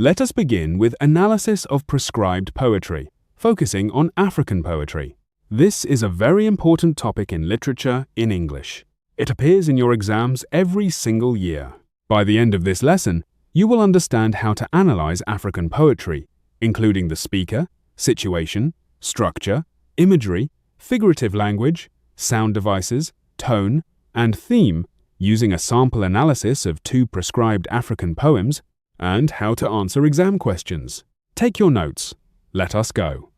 Let us begin with analysis of prescribed poetry, focusing on African poetry. This is a very important topic in literature in English. It appears in your exams every single year. By the end of this lesson, you will understand how to analyze African poetry, including the speaker, situation, structure, imagery, figurative language, sound devices, tone, and theme, using a sample analysis of 2 prescribed African poems, and how to answer exam questions. Take your notes. Let us go.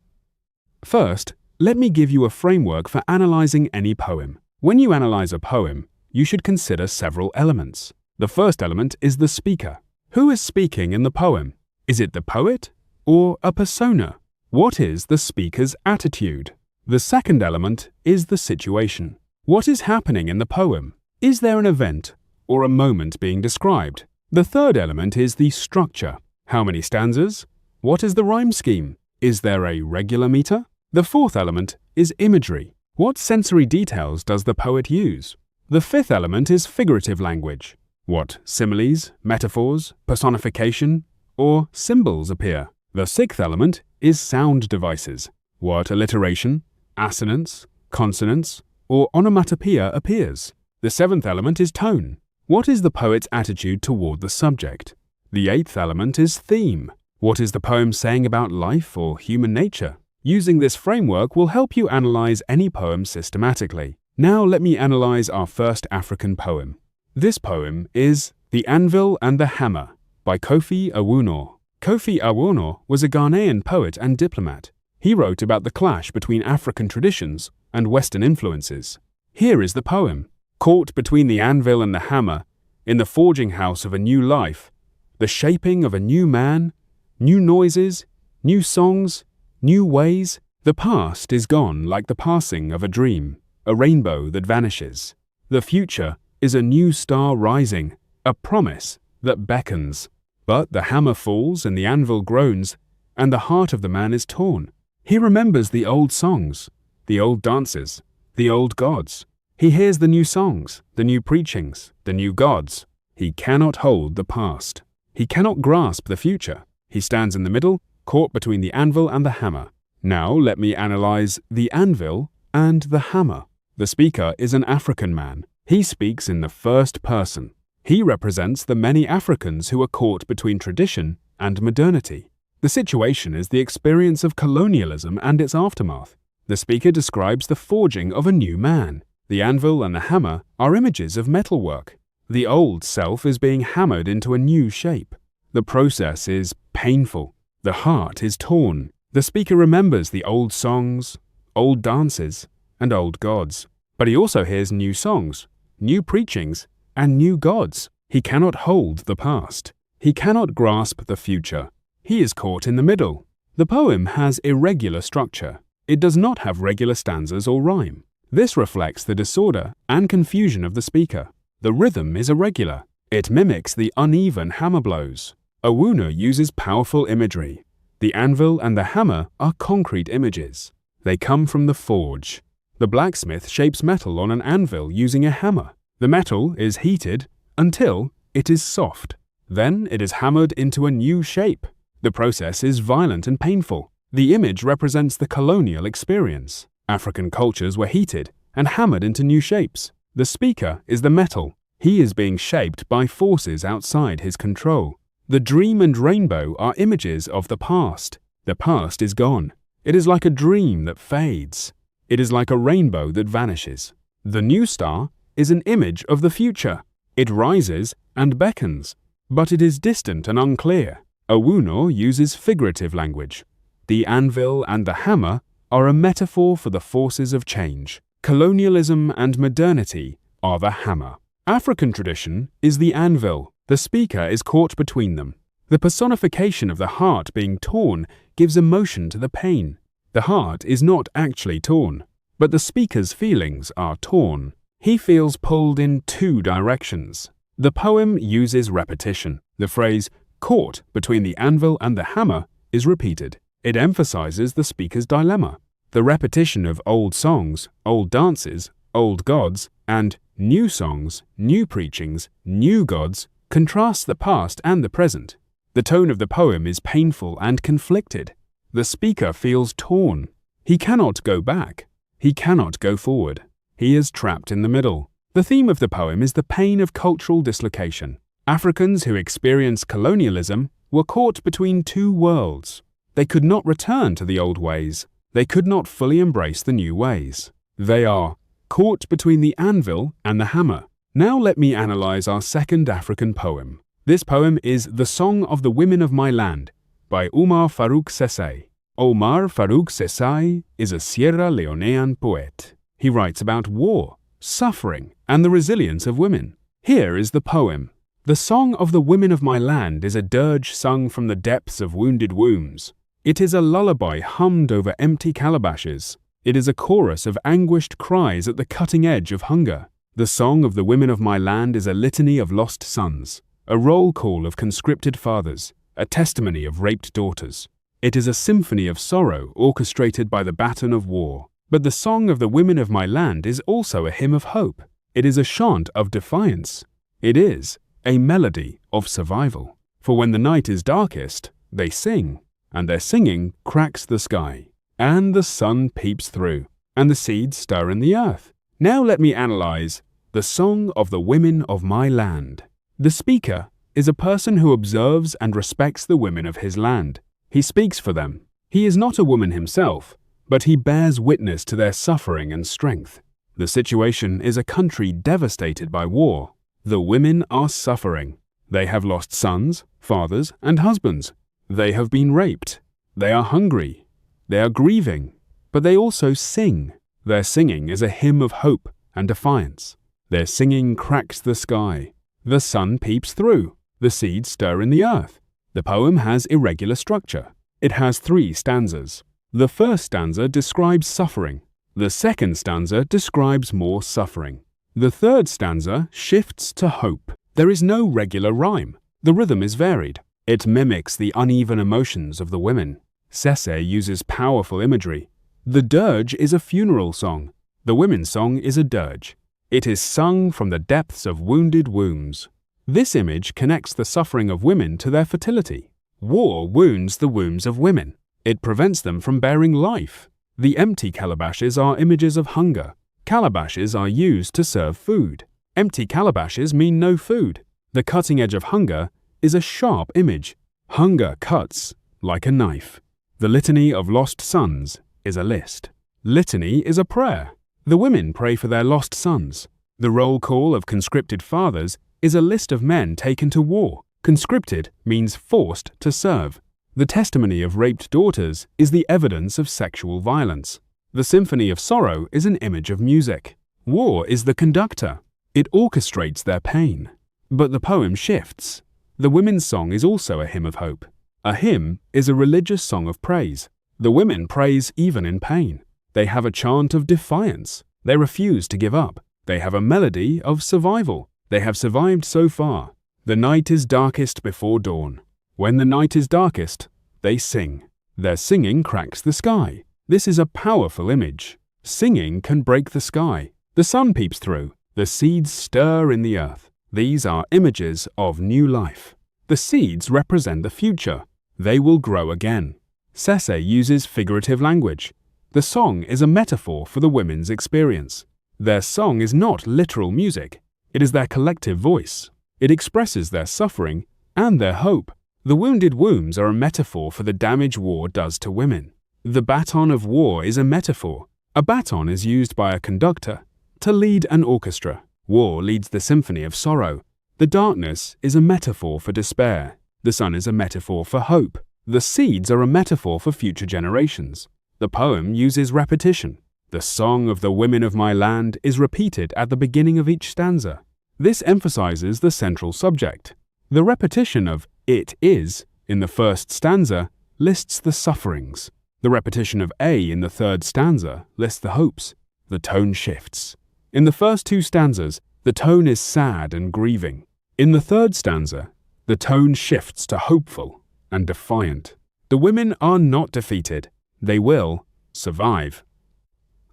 First, let me give you a framework for analyzing any poem. When you analyze a poem, you should consider several elements. The first element is the speaker. Who is speaking in the poem? Is it the poet or a persona? What is the speaker's attitude? The second element is the situation. What is happening in the poem? Is there an event or a moment being described? The third element is the structure. How many stanzas? What is the rhyme scheme? Is there a regular meter? The fourth element is imagery. What sensory details does the poet use? The fifth element is figurative language. What similes, metaphors, personification, or symbols appear? The sixth element is sound devices. What alliteration, assonance, consonance, or onomatopoeia appears? The seventh element is tone. What is the poet's attitude toward the subject? The eighth element is theme. What is the poem saying about life or human nature? Using this framework will help you analyze any poem systematically. Now let me analyze our first African poem. This poem is The Anvil and the Hammer by Kofi Awuno. Kofi Awuno was a Ghanaian poet and diplomat. He wrote about the clash between African traditions and Western influences. Here is the poem. Caught between the anvil and the hammer, in the forging house of a new life, the shaping of a new man, new noises, new songs, new ways, the past is gone like the passing of a dream, a rainbow that vanishes. The future is a new star rising, a promise that beckons. But the hammer falls and the anvil groans, and the heart of the man is torn. He remembers the old songs, the old dances, the old gods. He hears the new songs, the new preachings, the new gods. He cannot hold the past. He cannot grasp the future. He stands in the middle, caught between the anvil and the hammer. Now let me analyze the anvil and the hammer. The speaker is an African man. He speaks in the first person. He represents the many Africans who are caught between tradition and modernity. The situation is the experience of colonialism and its aftermath. The speaker describes the forging of a new man. The anvil and the hammer are images of metalwork. The old self is being hammered into a new shape. The process is painful. The heart is torn. The speaker remembers the old songs, old dances, and old gods. But he also hears new songs, new preachings, and new gods. He cannot hold the past. He cannot grasp the future. He is caught in the middle. The poem has irregular structure. It does not have regular stanzas or rhyme. This reflects the disorder and confusion of the speaker. The rhythm is irregular. It mimics the uneven hammer blows. Awuno uses powerful imagery. The anvil and the hammer are concrete images. They come from the forge. The blacksmith shapes metal on an anvil using a hammer. The metal is heated until it is soft. Then it is hammered into a new shape. The process is violent and painful. The image represents the colonial experience. African cultures were heated and hammered into new shapes. The speaker is the metal. He is being shaped by forces outside his control. The dream and rainbow are images of the past. The past is gone. It is like a dream that fades. It is like a rainbow that vanishes. The new star is an image of the future. It rises and beckons, but it is distant and unclear. Awuno uses figurative language. The anvil and the hammer are a metaphor for the forces of change. Colonialism and modernity are the hammer. African tradition is the anvil. The speaker is caught between them. The personification of the heart being torn gives emotion to the pain. The heart is not actually torn, but the speaker's feelings are torn. He feels pulled in 2 directions. The poem uses repetition. The phrase, caught between the anvil and the hammer, is repeated. It emphasizes the speaker's dilemma. The repetition of old songs, old dances, old gods, and new songs, new preachings, new gods contrasts the past and the present. The tone of the poem is painful and conflicted. The speaker feels torn. He cannot go back. He cannot go forward. He is trapped in the middle. The theme of the poem is the pain of cultural dislocation. Africans who experienced colonialism were caught between two worlds. They could not return to the old ways. They could not fully embrace the new ways. They are caught between the anvil and the hammer. Now let me analyze our second African poem. This poem is The Song of the Women of My Land by Omar Farouk Sesay. Omar Farouk Sesay is a Sierra Leonean poet. He writes about war, suffering, and the resilience of women. Here is the poem. The Song of the Women of My Land is a dirge sung from the depths of wounded wombs. It is a lullaby hummed over empty calabashes. It is a chorus of anguished cries at the cutting edge of hunger. The Song of the Women of My Land is a litany of lost sons, a roll call of conscripted fathers, a testimony of raped daughters. It is a symphony of sorrow orchestrated by the baton of war. But the Song of the Women of My Land is also a hymn of hope. It is a chant of defiance. It is a melody of survival. For when the night is darkest, they sing, and their singing cracks the sky, and the sun peeps through, and the seeds stir in the earth. Now let me analyze the Song of the Women of My Land. The speaker is a person who observes and respects the women of his land. He speaks for them. He is not a woman himself, but he bears witness to their suffering and strength. The situation is a country devastated by war. The women are suffering. They have lost sons, fathers, and husbands. They have been raped. They are hungry. They are grieving. But they also sing. Their singing is a hymn of hope and defiance. Their singing cracks the sky. The sun peeps through. The seeds stir in the earth. The poem has irregular structure. It has 3 stanzas. The first stanza describes suffering. The second stanza describes more suffering. The third stanza shifts to hope. There is no regular rhyme. The rhythm is varied. It mimics the uneven emotions of the women. Sesay uses powerful imagery. The dirge is a funeral song. The women's song is a dirge. It is sung from the depths of wounded wombs. This image connects the suffering of women to their fertility. War wounds the wombs of women. It prevents them from bearing life. The empty calabashes are images of hunger. Calabashes are used to serve food. Empty calabashes mean no food. The cutting edge of hunger is a sharp image. Hunger cuts like a knife. The litany of lost sons is a list. Litany is a prayer. The women pray for their lost sons. The roll call of conscripted fathers is a list of men taken to war. Conscripted means forced to serve. The testimony of raped daughters is the evidence of sexual violence. The symphony of sorrow is an image of music. War is the conductor. It orchestrates their pain. But the poem shifts. The women's song is also a hymn of hope. A hymn is a religious song of praise. The women praise even in pain. They have a chant of defiance. They refuse to give up. They have a melody of survival. They have survived so far. The night is darkest before dawn. When the night is darkest, they sing. Their singing cracks the sky. This is a powerful image. Singing can break the sky. The sun peeps through. The seeds stir in the earth. These are images of new life. The seeds represent the future. They will grow again. Sesay uses figurative language. The song is a metaphor for the women's experience. Their song is not literal music. It is their collective voice. It expresses their suffering and their hope. The wounded wombs are a metaphor for the damage war does to women. The baton of war is a metaphor. A baton is used by a conductor to lead an orchestra. War leads the symphony of sorrow. The darkness is a metaphor for despair. The sun is a metaphor for hope. The seeds are a metaphor for future generations. The poem uses repetition. The song of the women of my land is repeated at the beginning of each stanza. This emphasizes the central subject. The repetition of "it is" in the first stanza lists the sufferings. The repetition of "a" in the third stanza lists the hopes. The tone shifts. In the first two stanzas, the tone is sad and grieving. In the third stanza, the tone shifts to hopeful and defiant. The women are not defeated. They will survive.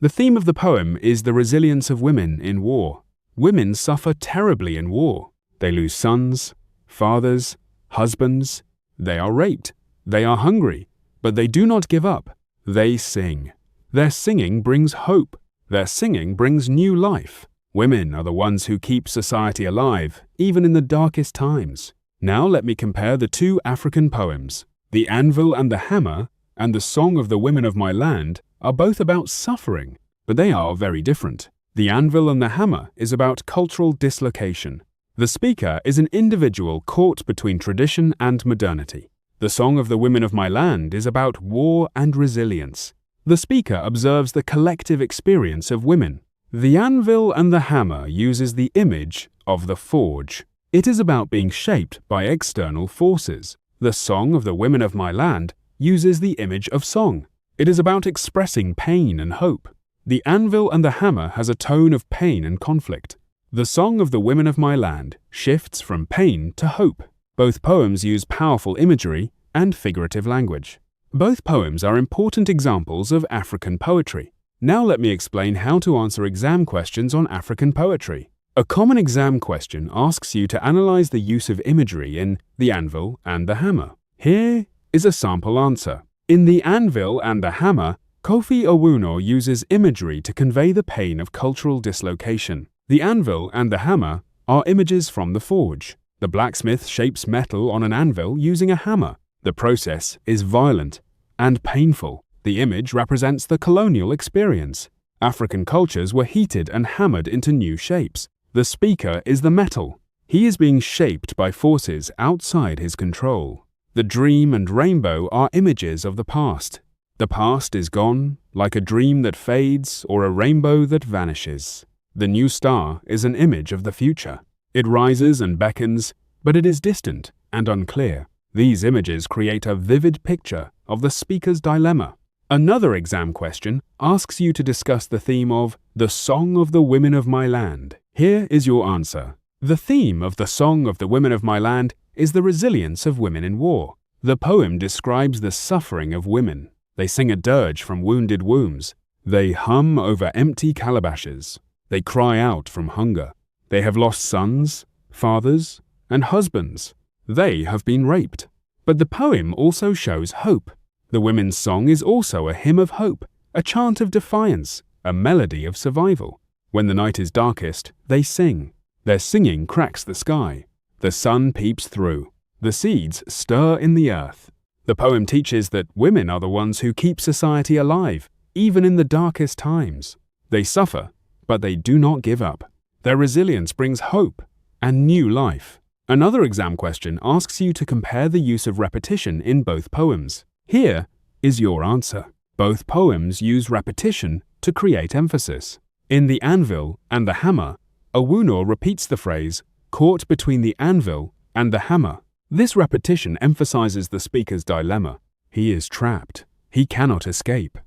The theme of the poem is the resilience of women in war. Women suffer terribly in war. They lose sons, fathers, husbands. They are raped. They are hungry. But they do not give up. They sing. Their singing brings hope. Their singing brings new life. Women are the ones who keep society alive, even in the darkest times. Now let me compare the two African poems. The Anvil and the Hammer and the Song of the Women of My Land are both about suffering, but they are very different. The Anvil and the Hammer is about cultural dislocation. The speaker is an individual caught between tradition and modernity. The Song of the Women of My Land is about war and resilience. The speaker observes the collective experience of women. The Anvil and the Hammer uses the image of the forge. It is about being shaped by external forces. The Song of the Women of My Land uses the image of song. It is about expressing pain and hope. The Anvil and the Hammer has a tone of pain and conflict. The Song of the Women of My Land shifts from pain to hope. Both poems use powerful imagery and figurative language. Both poems are important examples of African poetry. Now let me explain how to answer exam questions on African poetry. A common exam question asks you to analyze the use of imagery in The Anvil and the Hammer. Here is a sample answer. In The Anvil and the Hammer, Kofi Owuno uses imagery to convey the pain of cultural dislocation. The anvil and the hammer are images from the forge. The blacksmith shapes metal on an anvil using a hammer. The process is violent and painful. The image represents the colonial experience. African cultures were heated and hammered into new shapes. The speaker is the metal. He is being shaped by forces outside his control. The dream and rainbow are images of the past. The past is gone, like a dream that fades or a rainbow that vanishes. The new star is an image of the future. It rises and beckons, but it is distant and unclear. These images create a vivid picture of the speaker's dilemma. Another exam question asks you to discuss the theme of The Song of the Women of My Land. Here is your answer. The theme of The Song of the Women of My Land is the resilience of women in war. The poem describes the suffering of women. They sing a dirge from wounded wombs. They hum over empty calabashes. They cry out from hunger. They have lost sons, fathers, and husbands. They have been raped. But the poem also shows hope. The women's song is also a hymn of hope, a chant of defiance, a melody of survival. When the night is darkest, they sing. Their singing cracks the sky. The sun peeps through. The seeds stir in the earth. The poem teaches that women are the ones who keep society alive, even in the darkest times. They suffer, but they do not give up. Their resilience brings hope and new life. Another exam question asks you to compare the use of repetition in both poems. Here is your answer. Both poems use repetition to create emphasis. In The Anvil and the Hammer, Owuno repeats the phrase, "caught between the anvil and the hammer." This repetition emphasizes the speaker's dilemma. He is trapped. He cannot escape.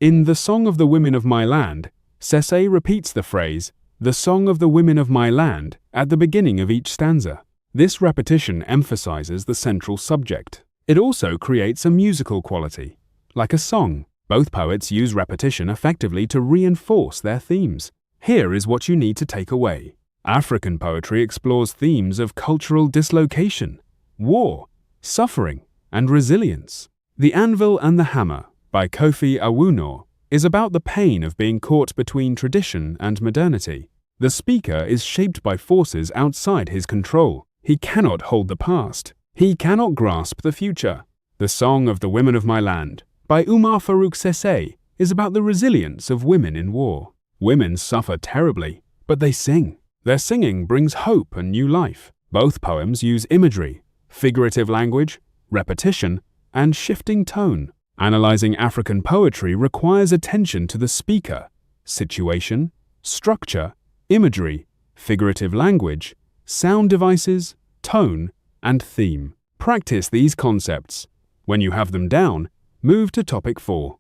In The Song of the Women of My Land, Sese repeats the phrase, "the song of the women of my land," at the beginning of each stanza. This repetition emphasizes the central subject. It also creates a musical quality. Like a song, both poets use repetition effectively to reinforce their themes. Here is what you need to take away. African poetry explores themes of cultural dislocation, war, suffering, and resilience. The Anvil and the Hammer, by Kofi Owuno, is about the pain of being caught between tradition and modernity. The speaker is shaped by forces outside his control. He cannot hold the past. He cannot grasp the future. The Song of the Women of My Land, by Umar Farouk Sese, is about the resilience of women in war. Women suffer terribly, but they sing. Their singing brings hope and new life. Both poems use imagery, figurative language, repetition, and shifting tone. Analyzing African poetry requires attention to the speaker, situation, structure, imagery, figurative language, sound devices, tone, and theme. Practice these concepts. When you have them down, move to topic 4.